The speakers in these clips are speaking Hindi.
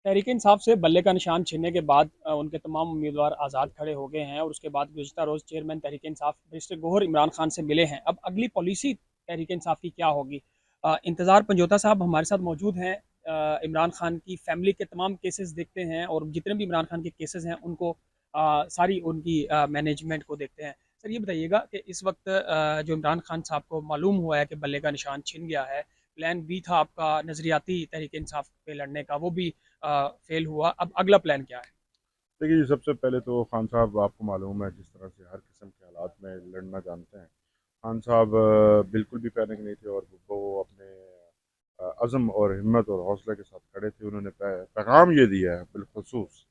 तहरीक इंसाफ से बल्ले का निशान छीनने के बाद उनके तमाम उम्मीदवार आज़ाद खड़े हो गए हैं और उसके बाद गुज़िश्ता रोज़ चेयरमैन तहरीक इंसाफ बैरिस्टर गौहर इमरान खान से मिले हैं। अब अगली पॉलिसी तहरीक इंसाफ की क्या होगी? इंतज़ार पंजोता साहब हमारे साथ मौजूद हैं। इमरान खान की फैमिली के तमाम केसेस देखते हैं और जितने भी इमरान खान के केसेस हैं उनको सारी उनकी मैनेजमेंट को देखते हैं। सर ये बताइएगा कि इस वक्त जो इमरान खान साहब को मालूम हुआ है कि बल्ले का निशान छिन गया है, प्लान बी था आपका नज़रियाती तहरीक इंसाफ पे लड़ने का, वो भी फेल हुआ। अब अगला प्लान क्या है? देखिए जी, सबसे पहले तो खान साहब आपको मालूम है जिस तरह से हर किस्म के हालात में लड़ना जानते हैं। खान साहब बिल्कुल भी पैनिक नहीं थे और वो अपने अज़म और हिम्मत और हौसले के साथ खड़े थे। उन्होंने पैगाम ये दिया है बिलखसूस।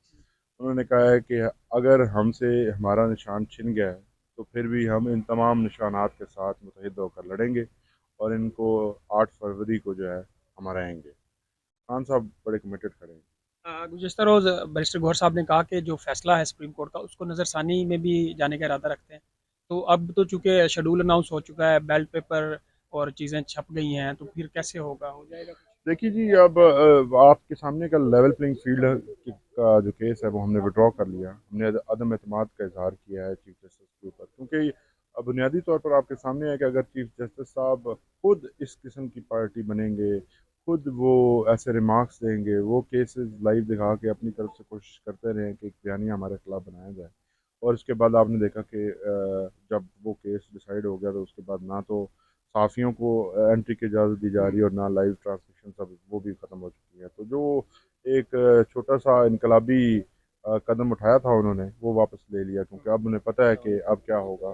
उन्होंने कहा है कि अगर हमसे हमारा निशान छिन गया है तो फिर भी हम इन तमाम निशानात के साथ मुतहद होकर लड़ेंगे और इनको 8 फरवरी को जो है हम हराएंगे। खान साहब बड़े कमिटेड खड़े हैं। गुज़श्ता रोज़ बैरिस्टर गौहर साहब ने कहा कि जो फैसला है सुप्रीम कोर्ट का उसको नज़रसानी में भी जाने का इरादा रखते हैं। तो अब तो चूँकि शेड्यूल अनाउंस हो चुका है, बैलेट पेपर और चीज़ें छप गई हैं, तो फिर कैसे होगा? हो जाएगा कुछ? देखिए जी, अब आपके सामने का लेवल प्लेइंग फील्ड का जो केस है वो हमने विड्रॉ कर लिया। हमने अदम एतमाद का इजहार किया है चीफ जस्टिस के ऊपर, क्योंकि अब बुनियादी तौर पर आपके सामने है कि अगर चीफ जस्टिस साहब खुद इस किस्म की पार्टी बनेंगे, खुद वो ऐसे रिमार्क्स देंगे, वो केसेस लाइव दिखा के अपनी तरफ से कोशिश करते रहें कि एक बयानिया हमारे खिलाफ बनाया जाए, और उसके बाद आपने देखा कि जब वो केस डिसाइड हो गया तो उसके बाद ना तो सहाफ़ियों को एंट्री की इजाज़त दी जा रही है और ना लाइव ट्रांसमिशन, सब वो भी ख़त्म हो चुकी है। तो जो एक छोटा सा इनकलाबी कदम उठाया था उन्होंने, वो वापस ले लिया, क्योंकि अब उन्हें पता है कि अब क्या होगा।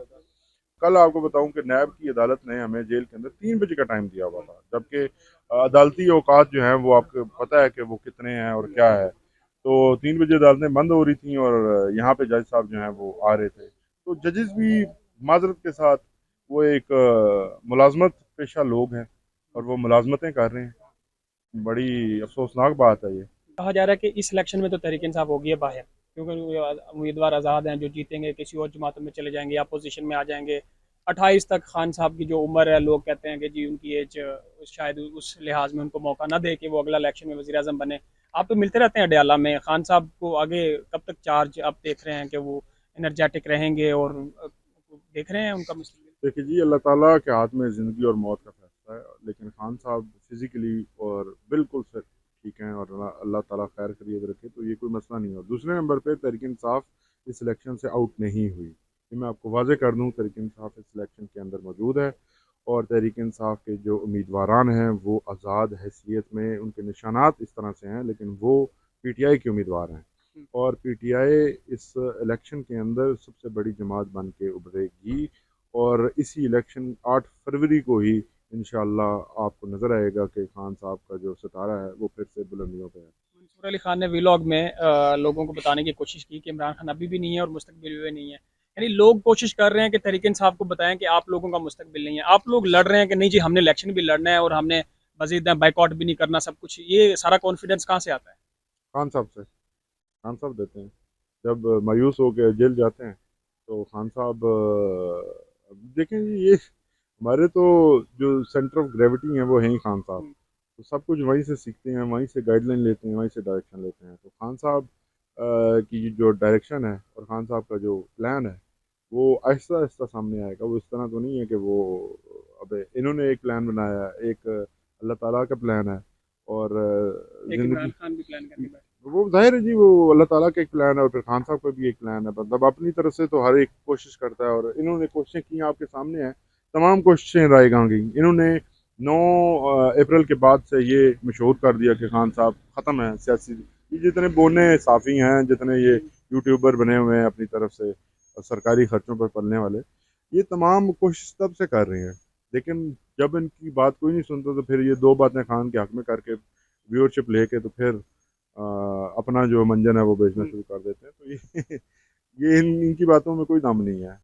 कल आपको बताऊं कि नैब की अदालत ने हमें जेल के अंदर 3 बजे का टाइम दिया हुआ था, जबकि अदालती औकात जो हैं वो आपको पता है कि वो कितने हैं और क्या है। तो 3 बजे अदालतें बंद हो रही थी और यहाँ पे जज साहब जो हैं वो आ रहे थे। तो जजेस भी माजरत के साथ, वो एक मुलाजमत पेशा लोग हैं और वो मुलाजमतें कर रहे हैं। बड़ी अफसोसनाक बात है ये। कहा जा रहा है कि इस इलेक्शन में तो तहरीक इंसाफ होगी है बाहर, क्योंकि उम्मीदवार आज़ाद हैं, जो जीतेंगे किसी और जमातों में चले जाएंगे या अपोजिशन में आ जाएंगे। 28 तक खान साहब की जो उम्र है, लोग कहते हैं कि जी उनकी एज शायद उस लिहाज में उनको मौका ना दे कि वो अगला इलेक्शन में वज़ीर आज़म बने। आप तो मिलते रहते हैं अडयाला में, खान साहब को आगे कब तक चार्ज आप देख रहे हैं कि वो एनर्जेटिक रहेंगे और देख रहे हैं उनका मुस्तकबिल? देखिए जी, अल्लाह ताला के हाथ में ज़िंदगी और मौत का फैसला है, लेकिन खान साहब फिज़िकली और बिल्कुल फिट ठीक हैं और अल्लाह अल्लाह ताला खैर खैरियत रखे, तो ये कोई मसला नहीं है। और दूसरे नंबर पे तहरीक इंसाफ इस इलेक्शन से आउट नहीं हुई, ये मैं आपको वाज़ेह कर दूँ। तहरीक इंसाफ इस इलेक्शन के अंदर मौजूद है और तहरीक इंसाफ के जो उम्मीदवारान हैं वो आज़ाद हैसियत में, उनके निशानात इस तरह से हैं, लेकिन वो PTI के उम्मीदवार हैं और PTI इस इलेक्शन के अंदर सबसे बड़ी जमात बन के उभरेगी और इसी इलेक्शन 8 फरवरी को ही इंशाअल्लाह आपको नज़र आएगा कि खान साहब का जो सितारा है वो फिर से बुलंदियों पे है। मंसूर अली खान ने व्लॉग में लोगों को बताने की कोशिश की कि इमरान खान अभी भी नहीं है और मुस्तकबिल में नहीं है। यानी लोग कोशिश कर रहे हैं कि तहरीक इंसाफ को बताएं कि आप लोगों का मुस्तकबिल नहीं है। आप लोग लड़ रहे हैं कि नहीं जी हमने इलेक्शन भी लड़ना है और हमने मजीद बाइकआउट भी नहीं करना, सब कुछ। ये सारा कॉन्फिडेंस कहाँ से आता है? खान साहब से, खान साहब देते हैं। जब मायूस हो के जेल जाते हैं तो खान साहब देखें जी, ये हमारे तो जो सेंटर ऑफ ग्रेविटी है वो है ही खान साहब। हम्म, तो सब कुछ वहीं से सीखते हैं, वहीं से गाइडलाइन लेते हैं, वहीं से डायरेक्शन लेते हैं। तो खान साहब की जो डायरेक्शन है और खान साहब का जो प्लान है वो आहिस्ता आहिस्ता सामने आएगा। वो इस तरह तो नहीं है कि वो अब इन्होंने एक प्लान बनाया, एक अल्लाह ताला का प्लान है और एक ज़िंदगी, इमरान खान भी प्लान करके बैठे। वो ज़ाहिर है जी, वो अल्लाह ताला का एक प्लान है और फिर खान साहब का भी एक प्लान है। मतलब अपनी तरफ से तो हर एक कोशिश करता है और इन्होंने कोशिशें की, आपके सामने है तमाम कोशिशें रायगां गई। इन्होंने 9 अप्रैल के बाद से ये मशहूर कर दिया कि खान साहब ख़त्म है सियासी। ये जितने बोने साफ़ी हैं, जितने ये यूट्यूबर बने हुए हैं अपनी तरफ से सरकारी खर्चों पर पलने वाले, ये तमाम कोशिश तब से कर रहे हैं, लेकिन जब इनकी बात कोई नहीं सुनता तो फिर ये दो बातें खान के हक में करके व्यूअरशिप लेके तो फिर अपना जो मंजन है वो बेचना शुरू कर देते हैं। तो ये इनकी बातों में कोई दम नहीं है।